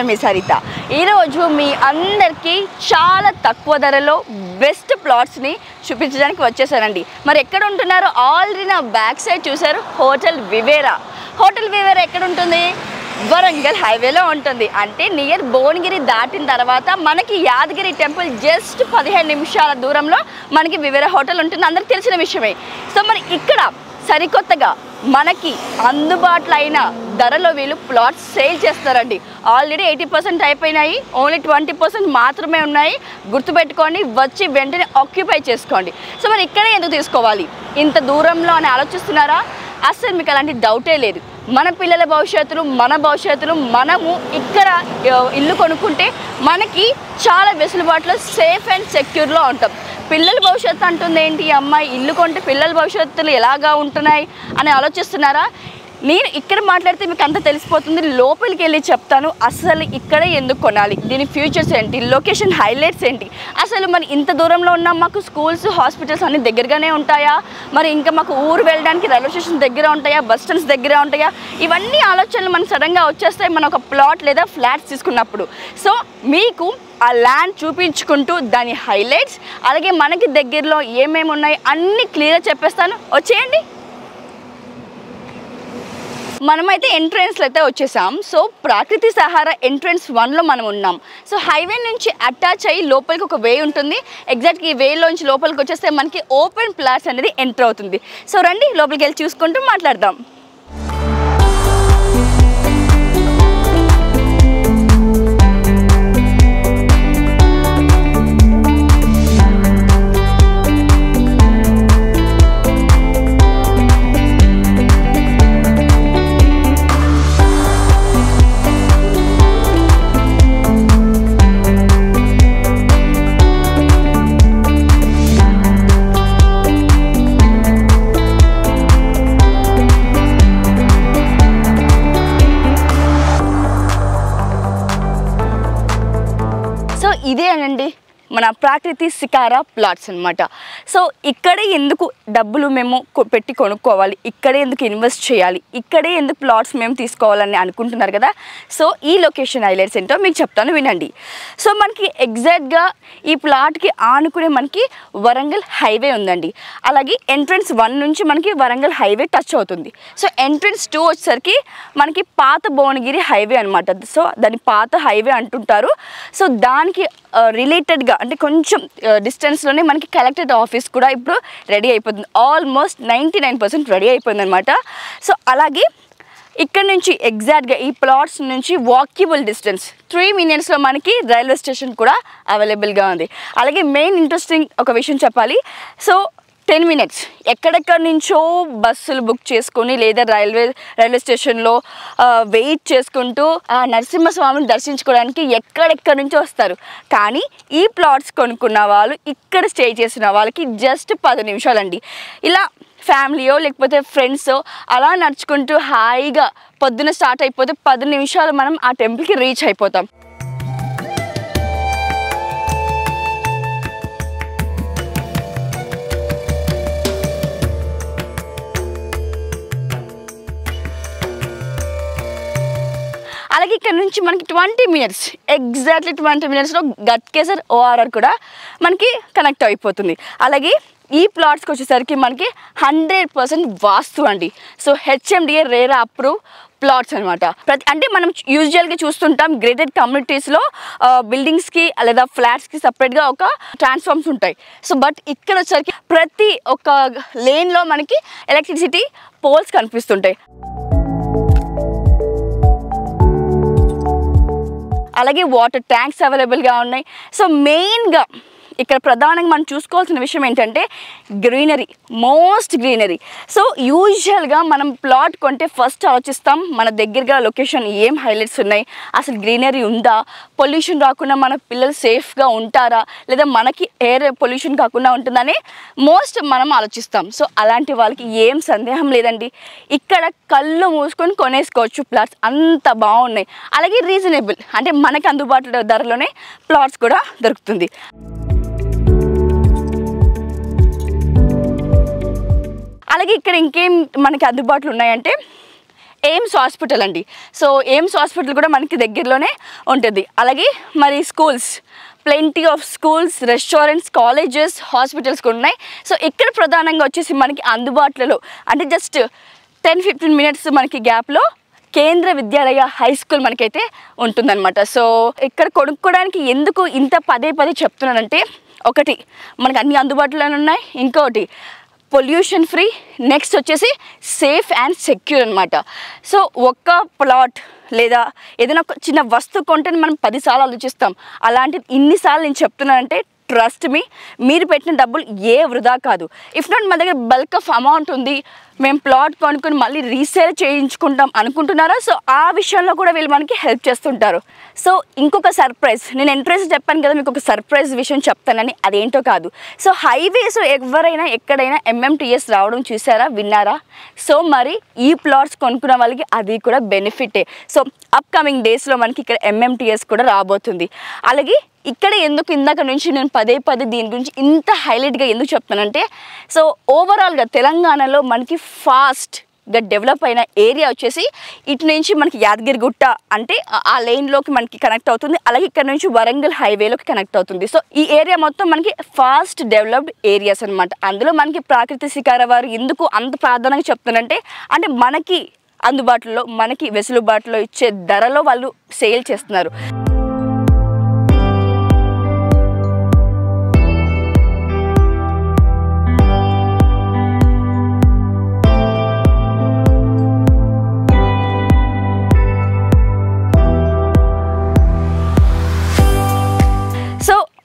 మీ సరిత. ఈరోజు మీ అందరికీ చాలా తక్కువ ధరలో బెస్ట్ ప్లాట్స్ని చూపించడానికి వచ్చేసానండి. మరి ఎక్కడ ఉంటున్నారో ఆల్రెడీ నా బ్యాక్ సైడ్ చూసారు, హోటల్ వివేరా. హోటల్ వివేరా ఎక్కడ ఉంటుంది? వరంగల్ హైవేలో ఉంటుంది. అంటే నియర్ భువనగిరి దాటిన తర్వాత మనకి యాదగిరి టెంపుల్ జస్ట్ 15 నిమిషాల దూరంలో మనకి వివేరా హోటల్ ఉంటుంది, అందరికి తెలిసిన విషయమే. సో మరి ఇక్కడ సరికొత్తగా మనకి అందుబాటులో అయిన ధరలో వీళ్ళు ప్లాట్స్ సేల్ చేస్తారండి. ఆల్రెడీ 80% అయిపోయినాయి, ఓన్లీ 20% మాత్రమే ఉన్నాయి. గుర్తుపెట్టుకోండి, వచ్చి వెంటనే ఆక్యుపై చేసుకోండి. సో మరి ఇక్కడే ఎందుకు తీసుకోవాలి ఇంత దూరంలో అని ఆలోచిస్తున్నారా? అసలు మీకు అలాంటి డౌటే లేదు. మన పిల్లల భవిష్యత్తులు, మన భవిష్యత్తులు, మనము ఇక్కడ ఇల్లు కొనుక్కుంటే మనకి చాలా వెసులుబాటులో సేఫ్ అండ్ సెక్యూర్లో ఉంటాం. పిల్లల భవిష్యత్తు అంటుంది ఏంటి ఈ అమ్మాయి, ఇల్లు కొంటే పిల్లల భవిష్యత్తులు ఎలాగా ఉంటున్నాయి అని ఆలోచిస్తున్నారా? నేను ఇక్కడ మాట్లాడితే మీకు అంతా తెలిసిపోతుంది. లోపలికి వెళ్ళి చెప్తాను అసలు ఇక్కడే ఎందుకు కొనాలి, దీని ఫ్యూచర్స్ ఏంటి, లొకేషన్ హైలైట్స్ ఏంటి, అసలు మరి ఇంత దూరంలో ఉన్నాం, మాకు స్కూల్స్ హాస్పిటల్స్ అన్నీ దగ్గరగానే ఉంటాయా, మరి ఇంకా మాకు ఊరు వెళ్ళడానికి రైల్వే స్టేషన్ దగ్గర ఉంటాయా, బస్ స్టాండ్స్ దగ్గర ఉంటాయా, ఇవన్నీ ఆలోచనలు మనకు సడన్గా వచ్చేస్తాయి మనం ఒక ప్లాట్ లేదా ఫ్లాట్స్ తీసుకున్నప్పుడు. సో మీకు ఆ ల్యాండ్ చూపించుకుంటూ దాని హైలైట్స్ అలాగే మనకి దగ్గరలో ఏమేమి ఉన్నాయి అన్నీ క్లియర్గా చెప్పేస్తాను, వచ్చేయండి. మనమైతే ఎంట్రన్స్లో అయితే వచ్చేసాం. సో ప్రాకృతి సహారా ఎంట్రన్స్ 1లో మనం ఉన్నాం. సో హైవే నుంచి అటాచ్ అయ్యి లోపలికి ఒక వే ఉంటుంది. ఎగ్జాక్ట్గా ఈ వేలోంచి లోపలికి వచ్చేస్తే మనకి ఓపెన్ ప్లాట్స్ అనేది ఎంటర్ అవుతుంది. సో రండి లోపలికి వెళ్ళి చూసుకుంటూ మాట్లాడదాం. ఇదేనండి మన ప్రాకృతి సహారా ప్లాట్స్ అనమాట. సో ఇక్కడే ఎందుకు డబ్బులు మేము పెట్టి కొనుక్కోవాలి, ఇక్కడే ఎందుకు ఇన్వెస్ట్ చేయాలి, ఇక్కడే ఎందుకు ప్లాట్స్ మేము తీసుకోవాలని అనుకుంటున్నారు కదా. సో ఈ లొకేషన్ హైలైట్స్ ఏంటో మీకు చెప్తాను, వినండి. సో మనకి ఎగ్జాక్ట్గా ఈ ప్లాట్కి ఆనుకునే మనకి వరంగల్ హైవే ఉందండి. అలాగే ఎంట్రన్స్ 1 నుంచి మనకి వరంగల్ హైవే టచ్ అవుతుంది. సో ఎంట్రన్స్ 2 వచ్చేసరికి మనకి పాత భువనగిరి హైవే అనమాట. సో దాన్ని పాత హైవే అంటుంటారు. సో దానికి రిలేటెడ్గా అంటే కొంచెం డిస్టెన్స్లోనే మనకి కలెక్టరేట్ ఆఫీస్ కూడా ఇప్పుడు రెడీ అయిపోతుంది. ఆల్మోస్ట్ 99% రెడీ అయిపోయింది అనమాట. సో అలాగే ఇక్కడ నుంచి ఎగ్జాక్ట్గా ఈ ప్లాట్స్ నుంచి వాకబుల్ డిస్టెన్స్ 3 minutesలో మనకి రైల్వే స్టేషన్ కూడా అవైలబుల్గా ఉంది. అలాగే మెయిన్ ఇంట్రెస్టింగ్ ఒక విషయం చెప్పాలి. సో 10 minutes ఎక్కడెక్కడి నుంచో బస్సులు బుక్ చేసుకొని లేదా రైల్వే స్టేషన్లో వెయిట్ చేసుకుంటూ ఆ నరసింహస్వామిని దర్శించుకోవడానికి ఎక్కడెక్కడి నుంచో వస్తారు. కానీ ఈ ప్లాట్స్ కొనుక్కున్న వాళ్ళు, ఇక్కడ స్టే చేసిన వాళ్ళకి జస్ట్ 10 నిమిషాలండి. ఇలా ఫ్యామిలీయో లేకపోతే ఫ్రెండ్సో అలా నడుచుకుంటూ హాయిగా పొద్దున స్టార్ట్ అయిపోతే 10 నిమిషాలు మనం ఆ టెంపుల్కి రీచ్ అయిపోతాం. అలాగే ఇక్కడ నుంచి మనకి 20 minutes ఎగ్జాక్ట్లీ 20 minutesలో గట్కేసర్ ORR కూడా మనకి కనెక్ట్ అయిపోతుంది. అలాగే ఈ ప్లాట్స్కి వచ్చేసరికి మనకి 100% వాస్తు అండి. So HMDA RERA approve plots అనమాట. అంటే మనం యూజువల్గా చూస్తుంటాం గ్రేటెడ్ కమ్యూనిటీస్లో బిల్డింగ్స్కి లేదా ఫ్లాట్స్కి సపరేట్గా ఒక ట్రాన్స్ఫార్మ్స్ ఉంటాయి. సో బట్ ఇక్కడ వచ్చేసరికి ప్రతి ఒక్క లేన్లో మనకి ఎలక్ట్రిసిటీ పోల్స్ కనిపిస్తుంటాయి. అలాగే వాటర్ ట్యాంక్స్ అవైలబుల్గా ఉన్నాయి. సో మెయిన్గా ఇక్కడ ప్రధానంగా మనం చూసుకోవాల్సిన విషయం ఏంటంటే గ్రీనరీ, మోస్ట్ గ్రీనరీ. సో యూజువల్గా మనం ప్లాట్ కొంటే ఫస్ట్ ఆలోచిస్తాం మన దగ్గరగా లొకేషన్ ఏం హైలైట్స్ ఉన్నాయి, అసలు గ్రీనరీ ఉందా, పొల్యూషన్ రాకుండా మన పిల్లలు సేఫ్గా ఉంటారా, లేదా మనకి ఎయిర్ పొల్యూషన్ కాకుండా ఉంటుందని మోస్ట్ మనం ఆలోచిస్తాం. సో అలాంటి వాళ్ళకి ఏం సందేహం లేదండి, ఇక్కడ కళ్ళు మూసుకొని కొనేసుకోవచ్చు ప్లాట్స్, అంత బాగున్నాయి. అలాగే రీజనబుల్, అంటే మనకి అందుబాటులో ధరలోనే ప్లాట్స్ కూడా దొరుకుతుంది. అలాగే ఇక్కడ ఇంకేం మనకి అందుబాటులో ఉన్నాయంటే ఎయిమ్స్ హాస్పిటల్ అండి. సో ఎయిమ్స్ హాస్పిటల్ కూడా మనకి దగ్గరలోనే ఉంటుంది. అలాగే మరి schools, plenty of schools, restaurants, colleges, hospitals కూడా ఉన్నాయి. సో ఇక్కడ ప్రధానంగా వచ్చేసి మనకి అందుబాటులో అంటే జస్ట్ 10-15 మినిట్స్ మనకి గ్యాప్లో కేంద్ర విద్యాలయ హై స్కూల్ మనకైతే ఉంటుందన్నమాట. సో ఇక్కడ కొనుక్కోవడానికి ఎందుకు ఇంత పదే చెప్తున్నానంటే, ఒకటి మనకు అన్ని అందుబాటులోనే ఉన్నాయి, ఇంకోటి పొల్యూషన్ ఫ్రీ, నెక్స్ట్ వచ్చేసి సేఫ్ అండ్ సెక్యూర్ అనమాట. సో ఒక్క ప్లాట్ లేదా ఏదైనా ఒక చిన్న వస్తువు కొంటే మనం 10 సార్లు ఆలోచిస్తాం. అలాంటిది ఇన్నిసార్లు నేను చెప్తున్నానంటే ట్రస్ట్ మీ, మీరు పెట్టిన డబ్బులు ఏ వృధా కాదు. ఇఫ్ నాట్ మన దగ్గర బల్క్ ఆఫ్ అమౌంట్ ఉంది, మేము ప్లాట్ కొనుక్కొని మళ్ళీ రీసేల్ చేయించుకుంటాం అనుకుంటున్నారా? సో ఆ విషయంలో కూడా వీళ్ళు మనకి హెల్ప్ చేస్తుంటారు. సో ఇంకొక సర్ప్రైజ్, నేను ఎంట్రెన్స్ చెప్పాను కదా మీకు ఒక సర్ప్రైజ్ విషయం చెప్తానని, అదేంటో కాదు. సో హైవేస్ ఎవరైనా ఎక్కడైనా MMTS రావడం చూసారా, విన్నారా? సో మరి ఈ ప్లాట్స్ కొనుక్కున్న వాళ్ళకి అది కూడా బెనిఫిటే. సో అప్కమింగ్ డేస్లో మనకి ఇక్కడ MMTS కూడా రాబోతుంది. అలాగే ఇక్కడ ఎందుకు ఇందాక నుంచి నేను పదే దీని గురించి ఇంత హైలైట్గా ఎందుకు చెప్తానంటే, సో ఓవరాల్గా తెలంగాణలో మనకి ఫాస్ట్గా డెవలప్ అయిన ఏరియా వచ్చేసి ఇటు నుంచి మనకి యాదగిరిగుట్ట అంటే ఆ లైన్లోకి మనకి కనెక్ట్ అవుతుంది. అలాగే ఇక్కడ నుంచి వరంగల్ హైవేలోకి కనెక్ట్ అవుతుంది. సో ఈ ఏరియా మొత్తం మనకి ఫాస్ట్ డెవలప్డ్ ఏరియాస్ అనమాట. అందులో మనకి ప్రాకృతిక శిఖార వారు ఎందుకు అంత ప్రాధాన్యంగా చెప్తానంటే, అంటే మనకి అందుబాటులో, మనకి వెసులుబాటులో ఇచ్చే ధరలో వాళ్ళు సేల్ చేస్తున్నారు.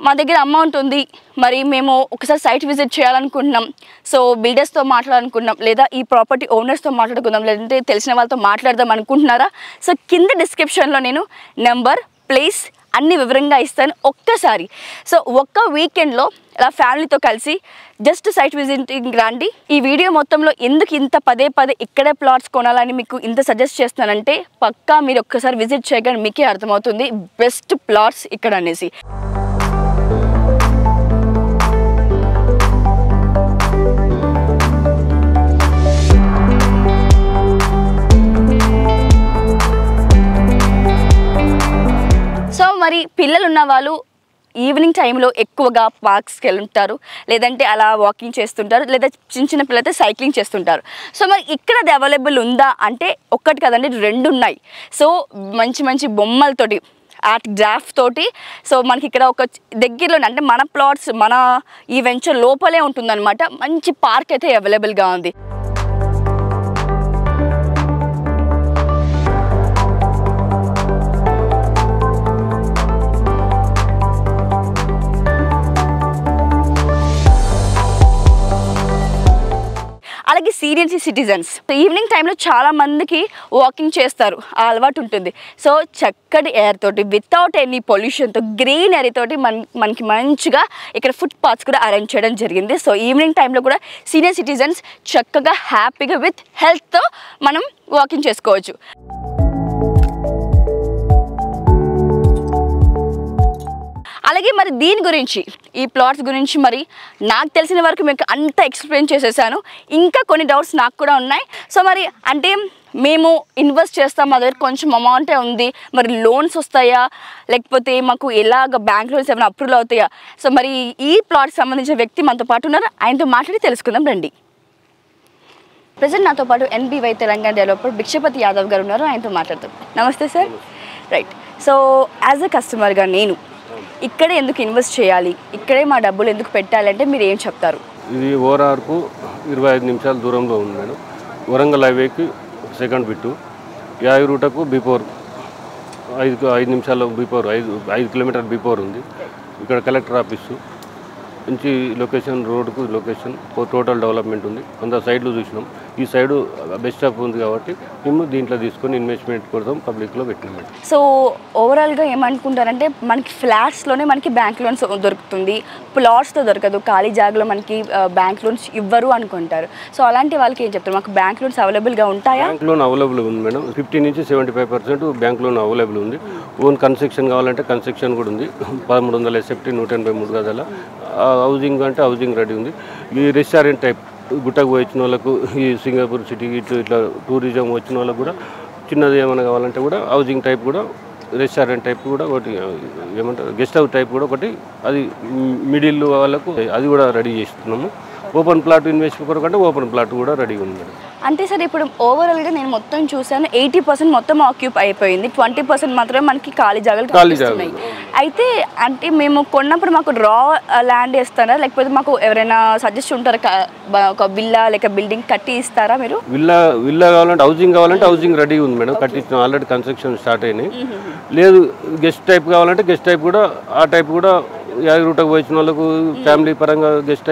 మా దగ్గర అమౌంట్ ఉంది, మరి మేము ఒకసారి సైట్ విజిట్ చేయాలనుకుంటున్నాం, సో బిల్డర్స్తో మాట్లాడాలనుకుంటున్నాం, లేదా ఈ ప్రాపర్టీ ఓనర్స్తో మాట్లాడుకుందాం, లేదంటే తెలిసిన వాళ్ళతో మాట్లాడదాం అనుకుంటున్నారా? సో కింద డిస్క్రిప్షన్లో నేను నెంబర్, ప్లేస్ అన్ని వివరంగా ఇస్తాను. ఒక్కసారి సో ఒక్క వీకెండ్లో అలా ఫ్యామిలీతో కలిసి జస్ట్ సైట్ విజిటింగ్ రండి. ఈ వీడియో మొత్తంలో ఎందుకు ఇంత పదే ఇక్కడే ప్లాట్స్ కొనాలని మీకు ఇంత సజెస్ట్ చేస్తున్నానంటే, పక్కా మీరు ఒక్కసారి విజిట్ చేయగానే మీకే అర్థమవుతుంది బెస్ట్ ప్లాట్స్ ఇక్కడ అనేసి. సో మరి పిల్లలు ఉన్న వాళ్ళు ఈవినింగ్ టైంలో ఎక్కువగా పార్క్స్కి వెళ్తుంటారు, లేదంటే అలా వాకింగ్ చేస్తుంటారు, లేదా చిన్న పిల్లలైతే సైక్లింగ్ చేస్తుంటారు. సో మరి ఇక్కడ అది అవైలబుల్ ఉందా అంటే ఒక్కటి కదండి, 2 ఉన్నాయి. సో మంచి బొమ్మలతోటి, ఆర్ట్ గ్రాఫ్ తోటి, సో మనకి ఇక్కడ ఒక దగ్గరలో అంటే మన ప్లాట్స్ మన ఈ వెంచర్ లోపలే ఉంటుందన్నమాట. మంచి పార్క్ అయితే అవైలబుల్గా ఉంది. అలాగే సీనియర్ సిటిజన్స్ ఈవినింగ్ టైంలో చాలా మందికి వాకింగ్ చేస్తారు, ఆ అలవాటు ఉంటుంది. సో చక్కటి ఎయిర్ తోటి, వితౌట్ ఎనీ పొల్యూషన్తో, గ్రీనరీ తోటి మనకి మంచిగా ఇక్కడ ఫుట్ పాత్స్ కూడా అరేంజ్ చేయడం జరిగింది. సో ఈవినింగ్ టైంలో కూడా సీనియర్ సిటిజన్స్ చక్కగా హ్యాపీగా విత్ హెల్త్తో మనం వాకింగ్ చేసుకోవచ్చు. అలాగే మరి దీని గురించి, ఈ ప్లాట్స్ గురించి మరి నాకు తెలిసిన వరకు మీకు అంతా ఎక్స్ప్లెయిన్ చేసేసాను. ఇంకా కొన్ని డౌట్స్ నాకు కూడా ఉన్నాయి. సో మరి అంటే మేము ఇన్వెస్ట్ చేస్తాం, మా దగ్గర కొంచెం అమౌంటే ఉంది, మరి లోన్స్ వస్తాయా, లేకపోతే మాకు ఎలాగ బ్యాంక్ లోన్స్ ఏమైనా అప్రూవల్ అవుతాయా? సో మరి ఈ ప్లాట్కి సంబంధించిన వ్యక్తి మనతో పాటు ఉన్నారు, ఆయనతో మాట్లాడి తెలుసుకుందాం రండి. ప్రజెంట్ నాతో పాటు NBY తెలంగాణ డెవలపర్ భిక్షపతి యాదవ్ గారు ఉన్నారు, ఆయనతో మాట్లాడతాం. నమస్తే sir. Right. So as a కస్టమర్గా నేను ఇక్కడే ఎందుకు ఇన్వెస్ట్ చేయాలి, ఇక్కడే మా డబ్బులు ఎందుకు పెట్టాలంటే మీరు ఏం చెప్తారు? ఇది ఓఆర్ఆర్కు 25 నిమిషాల దూరంలో ఉంది మేడం. వరంగల్ హైవేకి సెకండ్ బిట్టు, యాయి రూటకు బిఫోర్ 5 నిమిషాల బిఫోర్ 5 కిలోమీటర్ బిఫోర్ ఉంది. ఇక్కడ కలెక్టర్ ఆఫీసు మంచి లొకేషన్, రోడ్కు లొకేషన్, టోటల్ డెవలప్మెంట్ ఉంది. అంత సైడ్లో చూసినాం. ఈ సైడు బెస్ట్ ఆఫ్ ఉంది కాబట్టి మేము దీంట్లో తీసుకొని ఇన్వెస్ట్మెంట్ కోసం పబ్లిక్లో పెట్టినాం. సో ఓవరాల్గా ఏమనుకుంటారంటే మనకి ఫ్లాట్స్లోనే మనకి బ్యాంక్ లోన్స్ దొరుకుతుంది, ప్లాట్స్తో దొరకదు, ఖాళీ జాగాలో మనకి బ్యాంక్ లోన్స్ ఇవ్వరు అనుకుంటారు. సో అలాంటి వాళ్ళకి ఏం చెప్తారు? మాకు బ్యాంక్ లోన్స్ అవైలబుల్గా ఉంటాయా? బ్యాంక్ లోన్ అవైలబుల్ ఉంది మేడం. 50 నుంచి 75% బ్యాంక్ లోన్ అవైలబుల్ ఉంది. ఓన్ కన్స్ట్రక్షన్ కావాలంటే కన్స్ట్రక్షన్ కూడా ఉంది. 1300 SFT 183 గదాల. హౌసింగ్ అంటే హౌసింగ్ రెడీ ఉంది. ఈ రెస్టారెంట్ టైప్ గుట్టకు వచ్చిన వాళ్ళకు, ఈ సింగపూర్ సిటీ ఇట్లా టూరిజం వచ్చిన వాళ్ళకు కూడా చిన్నది ఏమైనా కావాలంటే కూడా హౌసింగ్ టైప్ కూడా రెస్టారెంట్ టైప్ కూడా ఒకటి ఏమంటారు గెస్ట్ హౌస్ టైప్ కూడా ఒకటి అది మిడిల్ వాళ్ళకు అది కూడా రెడీ చేస్తున్నాము. ఓపెన్ ప్లాట్ ఇన్వెస్ట్ కొరకంటే ఓపెన్ ప్లాట్ కూడా రెడీగా ఉంది మేడం. అంటే సార్ ఇప్పుడు ఓవరాల్గా నేను మొత్తం చూసాను 80% మొత్తం ఆక్యుపై అయిపోయింది, 20% మాత్రమే మనకి ఖాళీ జాగాలు కనిపిస్తున్నాయి. అయితే అంటే మేము కొన్నప్పుడు మాకు రా ల్యాండ్ ఇస్తారా లేకపోతే మాకు ఎవరైనా సజెస్ట్ ఉంటారా ఒక విల్లా లేక బిల్డింగ్ కట్టి ఇస్తారా మీరు? విల్లా కావాలంటే హౌసింగ్ రెడీ ఉంది మేడం, కట్టించిన ఆల్రెడీ కన్స్ట్రక్షన్ స్టార్ట్ అయినాయి. లేదు గెస్ట్ టైప్ కావాలంటే గెస్ట్ టైప్ కూడా ఆ టైప్ కూడా యాదగిరిగుట్టకు వచ్చిన వాళ్ళకు ఫ్యామిలీ పరంగా గెస్ట్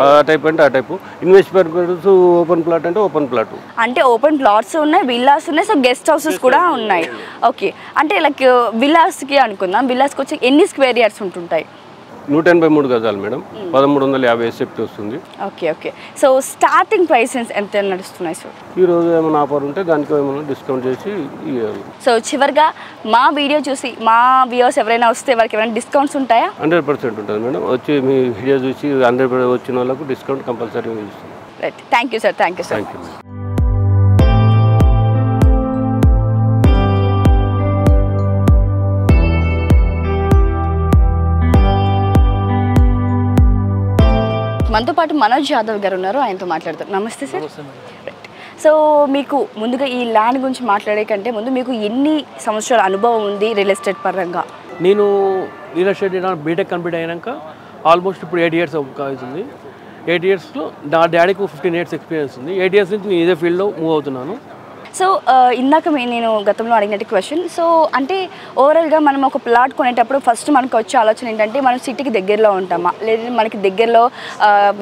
ఆ టైప్ అంటే ఆ type invest purpose open plot అంటే ఓపెన్ ప్లాట్ అంటే ఓపెన్ ప్లాట్స్ ఉన్నాయి, విల్లాస్ ఉన్నాయి, సో గెస్ట్ హౌసెస్ కూడా ఉన్నాయి. ఓకే, అంటే లైక్ విల్లాస్కి అనుకుందాం, విల్లాస్కి వచ్చి ఎన్ని స్క్వేర్ యార్డ్స్ ఉంటుంటాయి? 183 గజాలు మేడం, 1350 ఎస్ఎఫ్టీ వస్తుంది. Okay okay, so starting prices ఎంత నడుస్తున్నాయి సార్? ఈరోజు ఏమైనా ఆఫర్ ఉంటే దానికి ఏమైనా డిస్కౌంట్ చేసి ఇవ్వాలి. సో చివరిగా మా వీడియో చూసి మా వ్యూవర్స్ ఎవరైనా వస్తే వారికి ఏమైనా డిస్కౌంట్స్ ఉంటాయా? 100% ఉంటుంది మేడం. వచ్చి మీ వీడియో చూసి 100% వచ్చిన వాళ్ళకు డిస్కౌంట్ కంపల్సరీగా ఇస్తాం. Right, thank you sir. Thank you sir. Thank you. మనతో పాటు మనోజ్ యాదవ్ గారు ఉన్నారు, ఆయనతో మాట్లాడతారు. నమస్తే సార్. రైట్, సో మీకు ముందుగా ఈ ల్యాండ్ గురించి మాట్లాడే కంటే ముందు మీకు ఎన్ని సంవత్సరాల అనుభవం ఉంది రియల్ ఎస్టేట్ పరంగా? నేను రియల్ ఎస్టేట్ బీటెక్ కంప్లీట్ అయినాక ఆల్మోస్ట్ ఇప్పుడు 8 years అవుతుంది. 8 yearsలో నా డాడీకి 15 years ఎక్స్పీరియన్స్ ఉంది. 8 years నుంచి నేను ఇదే ఫీల్డ్లో మూవ్ అవుతున్నాను. సో ఇందాక నేను గతంలో అడిగినట్టు క్వశ్చన్, సో అంటే ఓవరాల్గా మనం ఒక ప్లాట్ కొనేటప్పుడు ఫస్ట్ మనకు వచ్చే ఆలోచన ఏంటంటే మనం సిటీకి దగ్గరలో ఉంటామా, లేదా మనకి దగ్గరలో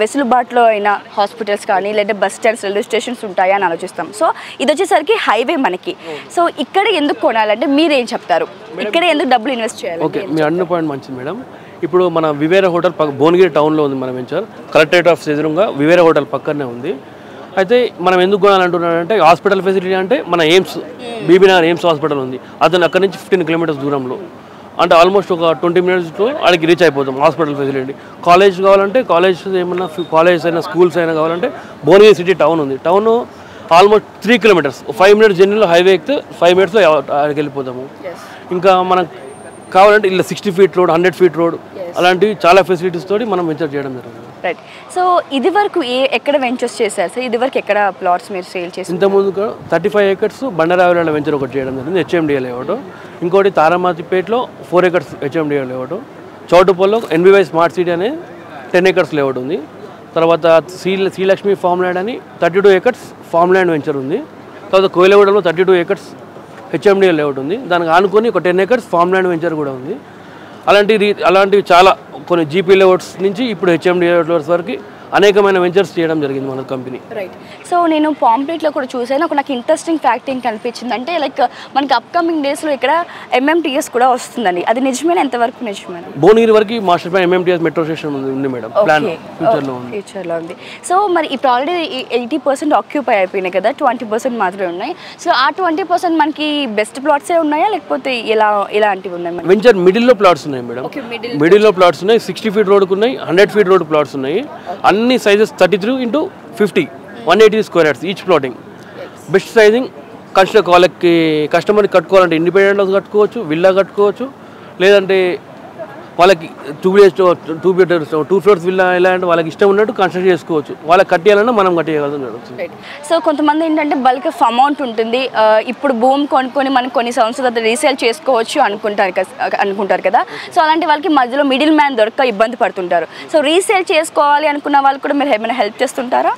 వెసులుబాటులో అయిన హాస్పిటల్స్ కానీ లేదా బస్ స్టాండ్స్ రైల్వే స్టేషన్స్ ఉంటాయా అని ఆలోచిస్తాం. సో ఇది వచ్చేసరికి హైవే మనకి. సో ఇక్కడ ఎందుకు కొనాలంటే మీరేం చెప్తారు, ఇక్కడ ఎందుకు డబ్బులు ఇన్వెస్ట్ చేయాలి? ఓకే, మీ అన్న పాయింట్ మంచిది మేడం. ఇప్పుడు మన వివేరా హోటల్ భువనగిరి టౌన్లో ఉంది మన వెంచర్, కలెక్టరేట్ ఆఫీస్ ఎదురుగా వివేరా హోటల్ పక్కనే ఉంది. అయితే మనం ఎందుకు కొనాలంటున్నానంటే హాస్పిటల్ ఫెసిలిటీ అంటే మన ఎయిమ్స్ బీబీనగర్ ఎయిమ్స్ హాస్పిటల్ ఉంది, అతను అక్కడ నుంచి 15 kilometers దూరంలో, అంటే ఆల్మోస్ట్ ఒక 20 minutesలో అక్కడికి రీచ్ అయిపోతాం. హాస్పిటల్ ఫెసిలిటీ కాలేజ్ కావాలంటే కాలేజ్ ఏమన్నా కాలేజెస్ అయినా స్కూల్స్ అయినా కావాలంటే భువనగిరి సిటీ టౌన్ ఉంది. టౌన్ ఆల్మోస్ట్ 3 kilometers, 5 minutes జర్నీలో హైవే ఎక్కితే 5 minutesలో అక్కడికి వెళ్ళిపోతాము. ఇంకా మనకు కావాలంటే ఇలా 60 feet రోడ్, 100 feet రోడ్, అలాంటివి చాలా ఫెసిలిటీస్ తోటి మనం వెంచర్ చేయడం జరుగుతుంది. రైట్, సో ఇది వరకు ఎక్కడ వెంచర్స్ చేశారు సార్? ఇది వరకు ఎక్కడ ప్లాట్స్ మీరు సేల్ చేసి? ఇంతకుముందు 35 acres బండరావిల వెంచర్ ఒకటి చేయడం జరిగింది, హెచ్ఎండిఏ లేఅవుట్. ఇంకోటి తారామాతిపేటలో 4 acres హెచ్ఎండిఏ లేఅవుట్. చౌటుపల్లో ఎన్బివై స్మార్ట్ సిటీ అనే 10 acres లేఅవుట్ ఉంది. తర్వాత శ్రీలక్ష్మి ఫామ్ ల్యాండ్ అని 32 acres ఫామ్ ల్యాండ్ వెంచర్ ఉంది. తర్వాత కోయిలగూడలో 32 acres హెచ్ఎండిఏ లేఅవుట్ ఉంది. దానికి ఆనుకొని ఒక 10 acres ఫామ్ ల్యాండ్ వెంచర్ కూడా ఉంది. అలాంటివి చాలా కొన్ని జీపీ లేఅవుట్స్ నుంచి ఇప్పుడు హెచ్ఎండిఏ లేఅవుట్స్ వరకు అనేకమైన వెంచర్స్ చేయడం జరిగింది మన కంపెనీ. రైట్, సో నేను పాంప్లెట్లో కూడా చూసాను, నాకు ఇంట్రెస్టింగ్ ఫ్యాక్ట్ ఏం కనిపించింది అంటే లైక్ మనకి అప్కమింగ్ డేస్లో ఇక్కడ ఎంఎంటీఎస్ కూడా వస్తుందండి, అది నిజమేనా? ఎంతవరకు నిజమేనా? భువనగిరి వరకు master plan MMTS metro station ఉంది మేడం, ప్లాన్ ఫ్యూచర్లో ఉంది. సో మరి ఇప్పుడు ఆల్రెడీ 80% ఆక్యుపై అయిపోయినాయి కదా, 20% మాత్రమే ఉన్నాయి. సో ఆ 20% మనకి బెస్ట్ ప్లాట్సే ఉన్నాయా లేకపోతే ఎలాంటివి ఉన్నాయి? వెంచర్ మిడిల్లో ప్లాట్స్ ఉన్నాయి మేడం, మిడిల్లో ప్లాట్స్ ఉన్నాయి. 60 feet రోడ్కు ఉన్నాయి, 100 feet రోడ్ ప్లాట్స్ ఉన్నాయి. అన్ని sizes 33 into 50, 180 square yards each plotting. Best sizing వాళ్ళకి కస్టమర్కి కట్టుకోవాలంటే ఇండిపెండెంట్లో కట్టుకోవచ్చు, విల్లా కట్టుకోవచ్చు, లేదంటే వాళ్ళకి 2 floors విల్లా ఎలా అంటే వాళ్ళకి ఇష్టం ఉన్నట్టు కన్స్ట్రక్ట్ చేసుకోవచ్చు. వాళ్ళకి కట్టేయాలన్నా మనం కట్టేయగలం. సో కొంతమంది ఏంటంటే బల్క్ ఆఫ్ అమౌంట్ ఉంటుంది, ఇప్పుడు భూమి కొనుక్కొని మనం కొన్ని సంవత్సరాలు రీసేల్ చేసుకోవచ్చు అనుకుంటారు కదా. సో అలాంటి వాళ్ళకి మధ్యలో మిడిల్ మ్యాన్ దొరక ఇబ్బంది పడుతుంటారు. సో రీసేల్ చేసుకోవాలి అనుకున్న వాళ్ళు కూడా మీరు ఏమైనా హెల్ప్ చేస్తుంటారా?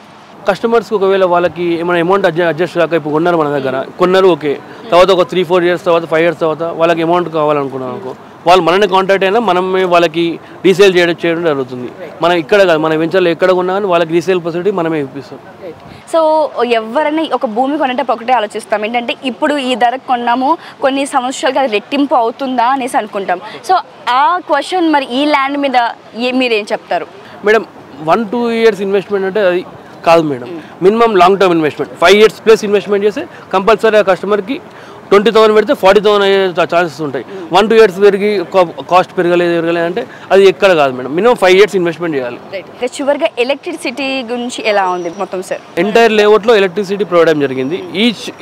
కస్టమర్స్కి ఒకవేళ వాళ్ళకి ఏమైనా అమౌంట్ అడ్జస్ట్ కాక ఇప్పుడు కొన్నారు మన దగ్గర, కొన్నారు ఓకే, తర్వాత ఒక 3-4 years తర్వాత 5 years తర్వాత వాళ్ళకి అమౌంట్ కావాలనుకున్నాం అనుకో, వాళ్ళు మనల్ని కాంటాక్ట్ అయినా మనమే వాళ్ళకి రీసేల్ చేయడం జరుగుతుంది. మనం ఇక్కడ కాదు, మన వెంచర్లో ఎక్కడ కొన్నా కానీ వాళ్ళకి రీసేల్ ఫెసిలిటీ మనమే ఇప్పిస్తాం. సో ఎవరైనా ఒక భూమి కొనేటప్పుడు ఒకటే ఆలోచిస్తాం ఏంటంటే ఇప్పుడు ఈ ధరకు కొన్నాము, కొన్ని సంవత్సరాలుగా అది రెట్టింపు అవుతుందా అనేసి అనుకుంటాం. సో ఆ క్వశ్చన్ మరి ఈ ల్యాండ్ మీద మీరేం చెప్తారు? మేడం 1-2 years ఇన్వెస్ట్మెంట్ అంటే అది కాదు madam, minimum long term investment 5 years+ investment చేస్తే కంపల్సరీ ఆ కస్టమర్కి 20,000 పెడితే 40,000 అయ్యే ఛాన్సెస్ ఉంటాయి. 1 2 years పెరిగి కాస్ట్ పెరగలేదు అంటే అది ఎక్కడ కాదు మేడం. మినిమం 5 years ఇన్వెస్ట్మెంట్ చేయాలి. చివరిగా ఎలక్ట్రిసిటీ గురించి ఎలా ఉంది మొత్తం సార్? ఎంటైర్ లేఅవుట్లో ఎలక్ట్రిసిటీ ప్రొవైడ్ చేయడం జరిగింది.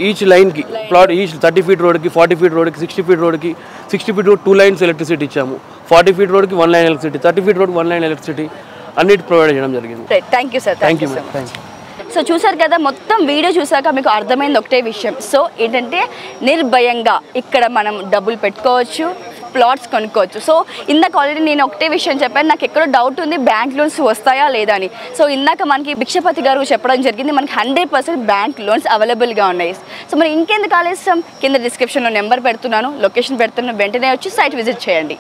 ఈచ్ లైన్కి ప్లాట్ ఈచ్ 30 feet రోడ్కి, 40 feet రోడ్కి, 60 feet రోడ్కి, 60 feet రోడ్ 2 lines ఎలక్ట్రిసిటీ ఇచ్చాము. 40 feet రోడ్కి 1 line ఎలక్ట్రిసిటీ, 30 feet రోడ్కి 1 line ఎలక్ట్రిసిటీ అన్నిటి ప్రొవైడ్ చేయడం జరిగింది. Thank you sir. Thank you madam. Thank you. So చూసారు కదా, మొత్తం వీడియో చూసాక మీకు అర్థమైంది ఒకటే విషయం. సో ఏంటంటే నిర్భయంగా ఇక్కడ మనం డబ్బులు పెట్టుకోవచ్చు, ప్లాట్స్ కొనుక్కోవచ్చు. సో ఇందాక ఆల్రెడీ నేను ఒకటే విషయం చెప్పాను, నాకు ఎక్కడో డౌట్ ఉంది బ్యాంక్ లోన్స్ వస్తాయా లేదా అని. సో ఇందాక మనకి భిక్షపతి గారు చెప్పడం జరిగింది, మనకి 100% బ్యాంక్ లోన్స్ అవైలబుల్గా ఉన్నాయి. సో మరి ఇంకెందుకు ఆలస్యం, కింద డిస్క్రిప్షన్లో నెంబర్ పెడుతున్నాను, లొకేషన్ పెడుతున్నాను, వెంటనే వచ్చి సైట్ విజిట్ చేయండి.